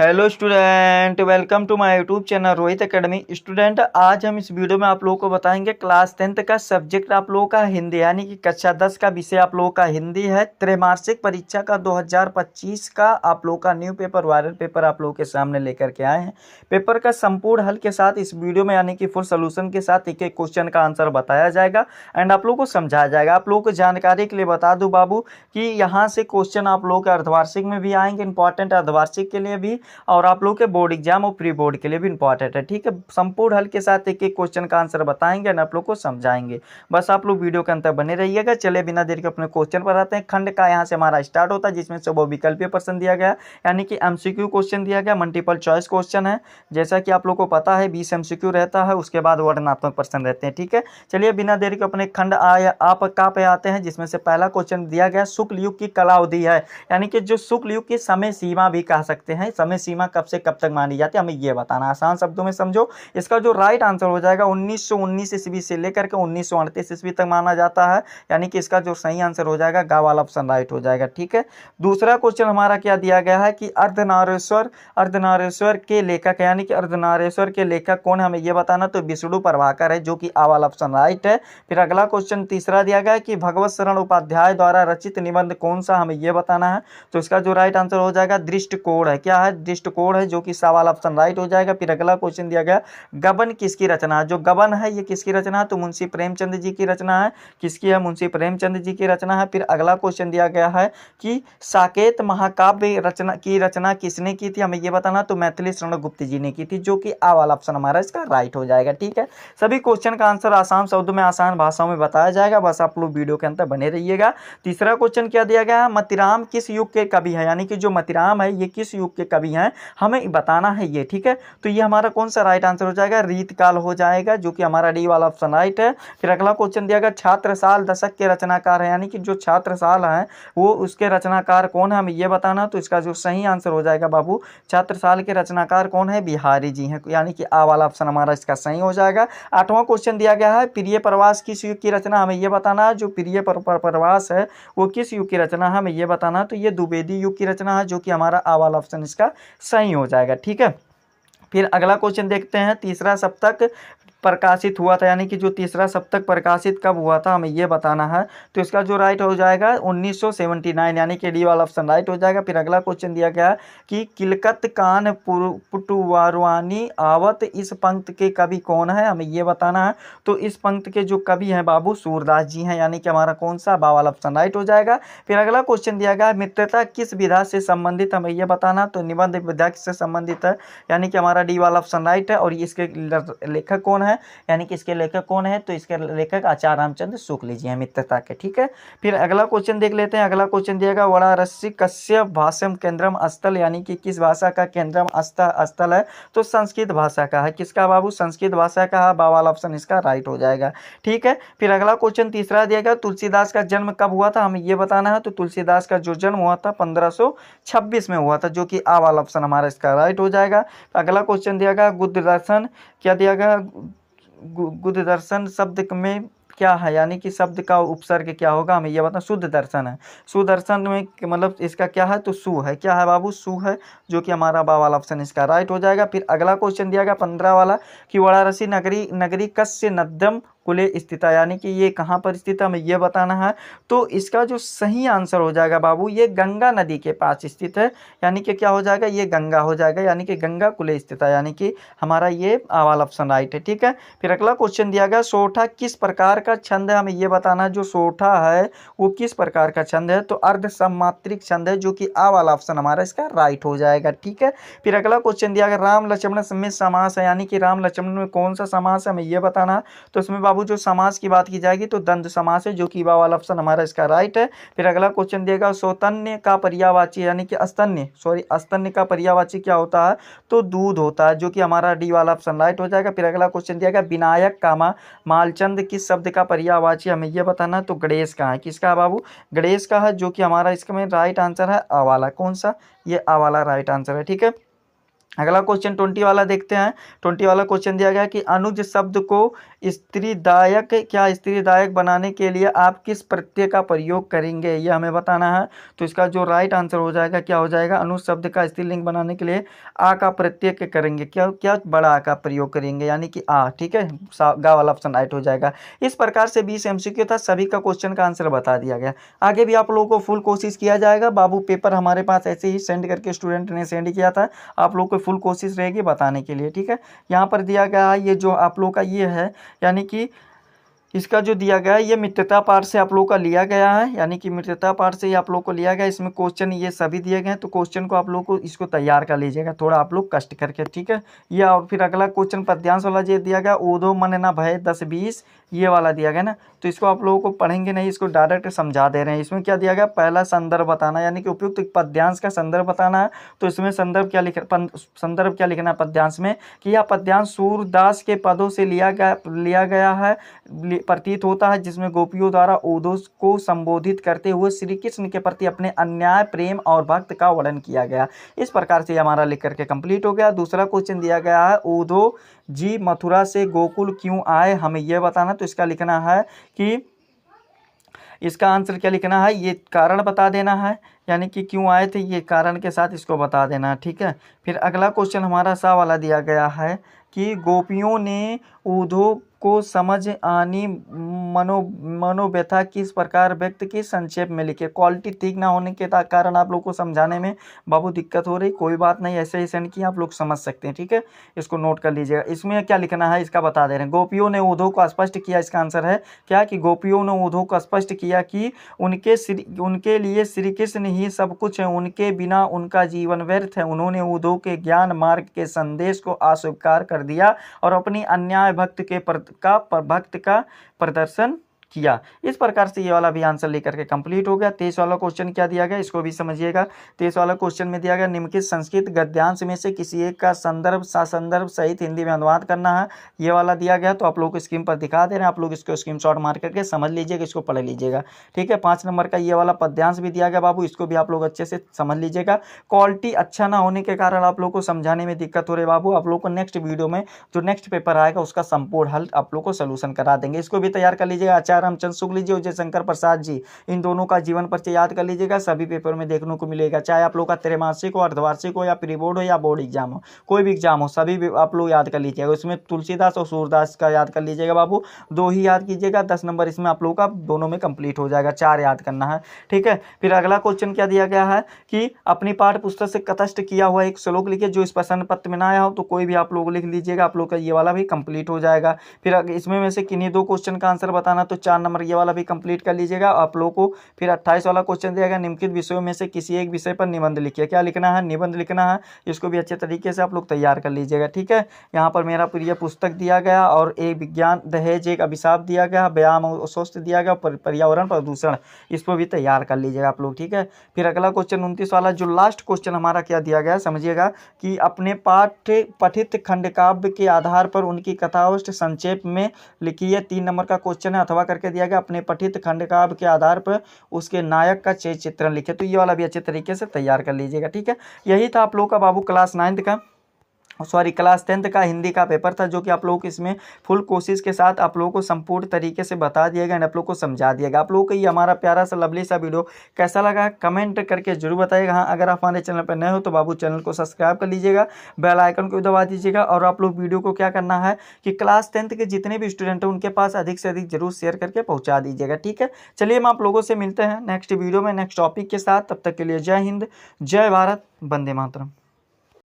Hello student, welcome to my YouTube channel Rohit academy. Student, आज हम इस वीडियो में आप लोगों को बताएंगे क्लास 10th का सब्जेक्ट आप लोगों का हिंदी, यानी कि कक्षा 10 का विषय आप लोगों का हिंदी है। त्रैमासिक परीक्षा का 2025 का आप लोगों का न्यू पेपर, वायरल पेपर आप लोगों के सामने लेकर के आए हैं। पेपर का संपूर्ण हल के साथ इस वीडियो में, यानी कि फुल सोल्यूशन के साथ एक एक क्वेश्चन का आंसर बताया जाएगा एंड आप लोगों को समझाया जाएगा। आप लोगों को जानकारी के लिए बता दूं बाबू कि यहाँ से क्वेश्चन आप लोगों के अर्धवार्षिक में भी आएंगे, इंपॉर्टेंट अर्धवार्षिक के लिए भी, और आप लोग के बोर्ड एग्जाम और प्री बोर्ड के लिए भी इंपॉर्टेंट है। ठीक है, संपूर्ण हल के साथ एक एक क्वेश्चन का आंसर बताएंगे और आप लोग को समझाएंगे। बस आप लोग वीडियो के अंतर बने रहिएगा। चले बिना देर के अपने क्वेश्चन पर आते हैं। खंड का यहाँ से हमारा स्टार्ट होता है, जिसमें से वो विकल्पीय प्रश्न दिया गया, यानी कि एमसीक्यू क्वेश्चन दिया गया, मल्टीपल चॉइस क्वेश्चन है। जैसा कि आप लोग को पता है 20 एमसीक्यू रहता है, उसके बाद वर्णनात्मक प्रश्न रहते हैं। ठीक है, चलिए बिना देर के अपने खंड आप का पे आते हैं, जिसमें से पहला क्वेश्चन दिया गया शुक्ल युग की कलावधि है, यानी कि जो शुक्ल युग की समय सीमा भी कह सकते हैं, समय सीमा कब से कब तक मानी जाती है, हमें ये बताना। आसान शब्दों में समझो। इसका जो राइट आंसर हो जाएगा 1919 ईस्वी से लेकर के 1938 ईस्वी तक माना जाता है, यानी कि इसका जो सही आंसर हो जाएगा गा वाला ऑप्शन राइट हो जाएगा। ठीक है, दूसरा क्वेश्चन हमारा क्या दिया गया है कि अर्धनारेश्वर के लेखक, यानी कि अर्धनारेश्वर के लेखक कौन है, हमें ये बताना। तो विष्णु प्रभाकर है, जो कि आ वाला ऑप्शन राइट है। फिर अगला क्वेश्चन तीसरा दिया गया है कि भगवत शरण उपाध्याय द्वारा रचित निबंध कौन सा, हमें ये बताना है। तो इसका जो राइट आंसर हो जाएगा दृष्टिकोण है। क्या है? दृष्टिकोण है, जो कि सा वाला ऑप्शन राइट हो जाएगा। फिर अगला क्वेश्चन दिया गया गबन किसकी रचना है। जो गबन है ये किसकी रचना है, तो मुंशी प्रेमचंद जी की रचना है। किसकी है? मुंशी प्रेमचंद जी की रचना है। फिर अगला क्वेश्चन दिया गया है कि साकेत महाकाव्य रचना किसने की थी, हमें ये बताना। तो मैथिली शरण गुप्त जी ने की थी, जो कि आ वाला ऑप्शन हमारा इसका राइट हो जाएगा। ठीक है, सभी क्वेश्चन का आंसर आसान शब्दों में, आसान भाषाओं में बताया जाएगा। बस आप लोग वीडियो के अंदर बने रहिएगा। तीसरा क्वेश्चन क्या दिया गया है, मतिराम किस युग के कवि है, यानी कि जो मतिराम है ये किस युग के कवि हैं, हमें बताना है ये। ठीक है, तो ये हमारा कौन सा राइट आंसर हो जाएगा, रीतकाल हो जाएगा, जो कि हमारा डी वाला ऑप्शन राइट है। फिर अगला क्वेश्चन दिया गया छात्रसाल दशक के रचनाकार है, यानी कि जो छात्रसाल है वो उसके रचनाकार कौन है, हमें ये बताना। तो इसका जो सही आंसर हो जाएगा बाबू, छात्रसाल के रचनाकार कौन है, बिहारी जी हैं, यानी कि आ वाला ऑप्शन हमारा इसका सही हो जाएगा। आठवां क्वेश्चन दिया गया है प्रिय प्रवास किस युग की रचना, हमें ये बताना है। जो प्रिय प्रवास है वो किस युग की रचना है, हमें ये बताना। तो ये द्विवेदी युग की रचना है, जो कि हमारा आ वाला ऑप्शन इसका सही हो जाएगा। ठीक है, फिर अगला क्वेश्चन देखते हैं। तीसरा सप्तक प्रकाशित हुआ था, यानी कि जो तीसरा सप्तक प्रकाशित कब हुआ था, हमें ये बताना है। तो इसका जो राइट हो जाएगा 1979, यानी कि डी वाला ऑप्शन राइट हो जाएगा। फिर अगला क्वेश्चन दिया गया कि किलकत कान पुटुवारवानी आवत, इस पंक्त के कवि कौन है, हमें ये बताना है। तो इस पंक्त के जो कवि हैं बाबू सूरदास जी हैं, यानी कि हमारा कौन सा, बा वाला ऑप्शन राइट हो जाएगा। फिर अगला क्वेश्चन दिया गया मित्रता किस विधा से संबंधित, हमें ये बताना। तो निबंध विधा से संबंधित है, यानी कि हमारा डी वाला ऑप्शन राइट है। और इसके लेखक कौन है, यानी कि इसके लेखक कौन है, तो इसके लेखक आचार्य रामचंद्र शुक्ल जी हैं, मित्रता के। ठीक है, फिर अगला क्वेश्चन देख लेते हैं। अगला क्वेश्चन दिएगा वरारसी कस्य भाषम केंद्रम स्थल, यानी कि किस भाषा का केंद्रम स्थल है। तो संस्कृत भाषा का है। किसका बाबू? संस्कृत भाषा का है, बा वाला ऑप्शन इसका राइट हो जाएगा। ठीक है, फिर अगला क्वेश्चन तीसरा दिएगा तुलसीदास का जन्म कब हुआ था, हमें ये बताना है। तो तुलसीदास का जो जन्म हुआ था 1526 में हुआ था, जो कि आ वाला ऑप्शन हमारा इसका राइट हो जाएगा। अगला क्वेश्चन दिया गुद दर्शन, क्या दिया गया, गुद दर्शन शब्द में क्या है, यानी कि शब्द का उपसर्ग क्या होगा, हमें यह बताना। शुद्ध दर्शन है, सुदर्शन में मतलब इसका क्या है, तो सु है। क्या है बाबू? सु है, जो कि हमारा बा वाला ऑप्शन इसका राइट हो जाएगा। फिर अगला क्वेश्चन दिया गया 15 वाला कि वाराणसी नगरी कस्य नद्यम कुले स्थित है, यानी कि ये कहाँ पर स्थित है, हमें ये बताना है। तो इसका जो सही आंसर हो जाएगा बाबू, ये गंगा नदी के पास स्थित है, यानी कि क्या हो जाएगा, ये गंगा हो जाएगा, यानी कि गंगा कुले स्थित है, यानी कि हमारा ये वाला ऑप्शन राइट है। ठीक है, फिर अगला क्वेश्चन दिया गया सोठा किस प्रकार का छंद है, हमें ये बताना है। जो सोठा है वो किस प्रकार का छंद है, तो अर्ध सम्मात्रिक छंद है, जो कि आ वाला ऑप्शन हमारा इसका राइट हो जाएगा। ठीक है, फिर अगला क्वेश्चन दिया गया राम लक्ष्मण में समास है, यानी कि राम लक्ष्मण में कौन सा समास है, हमें ये बताना है। तो इसमें बाबू जो समास की बात की जाएगी तो द्वंद्व समास है, जो कि बा वाला ऑप्शन हमारा इसका राइट है। फिर अगला क्वेश्चन दिएगा सौतन्य का पर्यायवाची, यानी कि स्तन्य का पर्यायवाची क्या होता है, तो दूध होता है, जो कि हमारा डी वाला ऑप्शन राइट हो जाएगा। फिर अगला क्वेश्चन दिएगा विनायक कामा मालचंद किस शब्द का पर्यायवाची, हमें यह बताना। तो गणेश का है। किसका है बाबू? गणेश का है, जो कि हमारा इसका में राइट आंसर है आ वाला। कौन सा? ये आ वाला राइट आंसर है। ठीक है, अगला क्वेश्चन 20 वाला देखते हैं। 20 वाला क्वेश्चन दिया गया कि अनुज शब्द को स्त्रीदायक बनाने के लिए आप किस प्रत्यय का प्रयोग करेंगे, ये हमें बताना है। तो इसका जो राइट आंसर हो जाएगा क्या हो जाएगा, अनुज शब्द का स्त्रीलिंग बनाने के लिए आ का प्रत्यय करेंगे, क्या बड़ा आ का प्रयोग करेंगे यानी कि आ। ठीक है, गा वाला ऑप्शन राइट हो जाएगा। इस प्रकार से 20 MCQ था, सभी का क्वेश्चन का आंसर बता दिया गया। आगे भी आप लोगों को फुल कोशिश किया जाएगा। बाबू पेपर हमारे पास ऐसे ही सेंड करके स्टूडेंट ने सेंड किया था, आप लोग को फुल कोशिश रहेगी बताने के लिए। ठीक है, यहाँ पर दिया गया ये जो आप लोग का ये है, यानी कि इसका जो दिया गया है ये मित्रता पाठ से आप लोगों का लिया गया है, यानी कि मित्रता पाठ से ही आप लोग को लिया गया। इसमें क्वेश्चन ये सभी दिए गए हैं, तो क्वेश्चन को आप लोग को इसको तैयार कर लीजिएगा थोड़ा आप लोग कष्ट करके। ठीक है, ये और फिर अगला क्वेश्चन पद्यांश वाला जो दिया गया, ऊधो मन न भय 10-20, ये वाला दिया गया ना, तो इसको आप लोगों को पढ़ेंगे नहीं, इसको डायरेक्ट समझा दे रहे हैं। इसमें क्या दिया गया, पहला संदर्भ बताना, यानी कि उपयुक्त पद्यांश का संदर्भ बताना है। तो इसमें संदर्भ क्या लिखना है पद्यांश में, कि यह पद्यांश सूरदास के पदों से लिया गया है, प्रतीत होता है, जिसमें गोपियों द्वारा ऊधो को संबोधित करते हुए श्री कृष्ण के प्रति अपने अन्याय प्रेम और भक्त का वर्णन किया गया। इस प्रकार से हमारा लिख करके कंप्लीट हो गया। दूसरा क्वेश्चन दिया गया है, ऊधो जी मथुरा से गोकुल क्यों आए, हमें यह बताना। तो इसका लिखना है कि इसका आंसर क्या लिखना है, ये कारण बता देना है, यानी कि क्यों आए थे ये कारण के साथ इसको बता देना। ठीक है, फिर अगला क्वेश्चन हमारा सा वाला दिया गया है कि गोपियों ने ऊधो को समझ आनी मनोव्यथा किस प्रकार व्यक्त की, संक्षेप में लिखे। क्वालिटी ठीक ना होने के कारण आप लोग को समझाने में बाबू दिक्कत हो रही, कोई बात नहीं, ऐसे ही सेंड किया आप लोग समझ सकते हैं। ठीक है, इसको नोट कर लीजिएगा। इसमें क्या लिखना है इसका बता दे रहे हैं। गोपियों ने ऊधो को स्पष्ट किया, इसका आंसर है क्या कि गोपियों ने ऊधो को स्पष्ट किया कि उनके लिए श्री कृष्ण ही सब कुछ है, उनके बिना उनका जीवन व्यर्थ है। उन्होंने ऊधो के ज्ञान मार्ग के संदेश को अस्वीकार कर दिया और अपनी अन्याय भक्त का प्रदर्शन किया। इस प्रकार से ये वाला भी आंसर लेकर के कंप्लीट हो गया। 23 वाला क्वेश्चन क्या दिया गया, इसको भी समझिएगा। 23 वाला क्वेश्चन में दिया गया, निम्नलिखित संस्कृत गद्यांश में से किसी एक का संदर्भ सहित हिंदी में अनुवाद करना है, ये वाला दिया गया। तो आप लोग को स्क्रीन पर दिखा दे रहे हैं, आप लोग इसको स्क्रीनशॉट मार करके समझ लीजिएगा, इसको पढ़ लीजिएगा। ठीक है, 5 नंबर का ये वाला पद्यांश भी दिया गया बाबू, इसको भी आप लोग अच्छे से समझ लीजिएगा। क्वालिटी अच्छा ना होने के कारण आप लोग को समझाने में दिक्कत हो रही है बाबू, आप लोग को नेक्स्ट वीडियो में जो नेक्स्ट पेपर आएगा उसका संपूर्ण हल आप लोग को सोल्यूशन करा देंगे। इसको भी तैयार कर लीजिएगा। आचार्य रामचंद्र शुक्ल जी और जयशंकर प्रसाद जी, इन दोनों का जीवन परिचय याद कर लीजिएगा, सभी पेपर में देखने को मिलेगा, चाहे आप लोग का त्रैमासिक हो, अर्धवार्षिक हो, या प्री बोर्ड हो, या बोर्ड एग्जाम हो, कोई भी एग्जाम हो, सभी आप लोग याद कर लीजिएगा। उसमें तुलसीदास और सूरदास का याद कर लीजिएगा बाबू, 2 ही याद कीजिएगा, 10 नंबर इसमें आप लोग का दोनों में कंप्लीट हो जाएगा, 4 याद करना है। ठीक है, फिर अगला क्वेश्चन क्या दिया गया है कि अपनी पाठ्य पुस्तक से कथस्थ किया हुआ एक श्लोक लिखिए जो इस प्रश्न पत्र में ना आया हो, तो कोई भी आप लोग लिख लीजिएगा, आप लोग का ये वाला भी कंप्लीट हो जाएगा। फिर इसमें में से किन्हीं 2 क्वेश्चन का आंसर बताना, तो 4 नंबर ये वाला भी कंप्लीट कर लीजिएगा आप लोग को। फिर 28 वाला क्वेश्चन दिया गया, निम्नलिखित विषयों में से किसी एक विषय पर निबंध लिखिए, क्या लिखना है, निबंध लिखना है, इसको भी अच्छे तरीके से आप लोग तैयार कर लीजिएगा। ठीक है, यहाँ पर मेरा प्रिय पुस्तक दिया गया, और एक विज्ञान दहेज एक अभिशाप दिया गया, व्यायाम और स्वस्थ दिया गया, पर्यावरण प्रदूषण, इसको भी तैयार कर लीजिएगा आप लोग। ठीक है, फिर अगला क्वेश्चन 29 वाला जो लास्ट क्वेश्चन हमारा क्या दिया गया समझिएगा, कि अपने पठित खंडकाव्य के आधार पर उनकी कथावस्तु संक्षेप में लिखिए, 3 नंबर का क्वेश्चन है, अथवा करके दिया गया, अपने पठित खंडकाव्य के आधार पर उसके नायक का चित्रण लिखे। तो ये वाला भी अच्छे तरीके से तैयार कर लीजिएगा। ठीक है, यही था आप लोग का बाबू क्लास 10th का हिंदी का पेपर था, जो कि आप लोगों को इसमें फुल कोशिश के साथ आप लोगों को संपूर्ण तरीके से बता दिया गया, आप लोगों को समझा दिया गया। आप लोगों को ये हमारा प्यारा सा लवली सा वीडियो कैसा लगा कमेंट करके जरूर बताइएगा। हाँ, अगर आप हमारे चैनल पर नए हो तो बाबू चैनल को सब्सक्राइब कर लीजिएगा, बेल आइकन को दबा दीजिएगा, और आप लोग वीडियो को क्या करना है कि क्लास 10th के जितने भी स्टूडेंट हैं उनके पास अधिक से अधिक जरूर शेयर करके पहुँचा दीजिएगा। ठीक है, चलिए हम आप लोगों से मिलते हैं नेक्स्ट वीडियो में नेक्स्ट टॉपिक के साथ, तब तक के लिए जय हिंद, जय भारत, वंदे मातरम।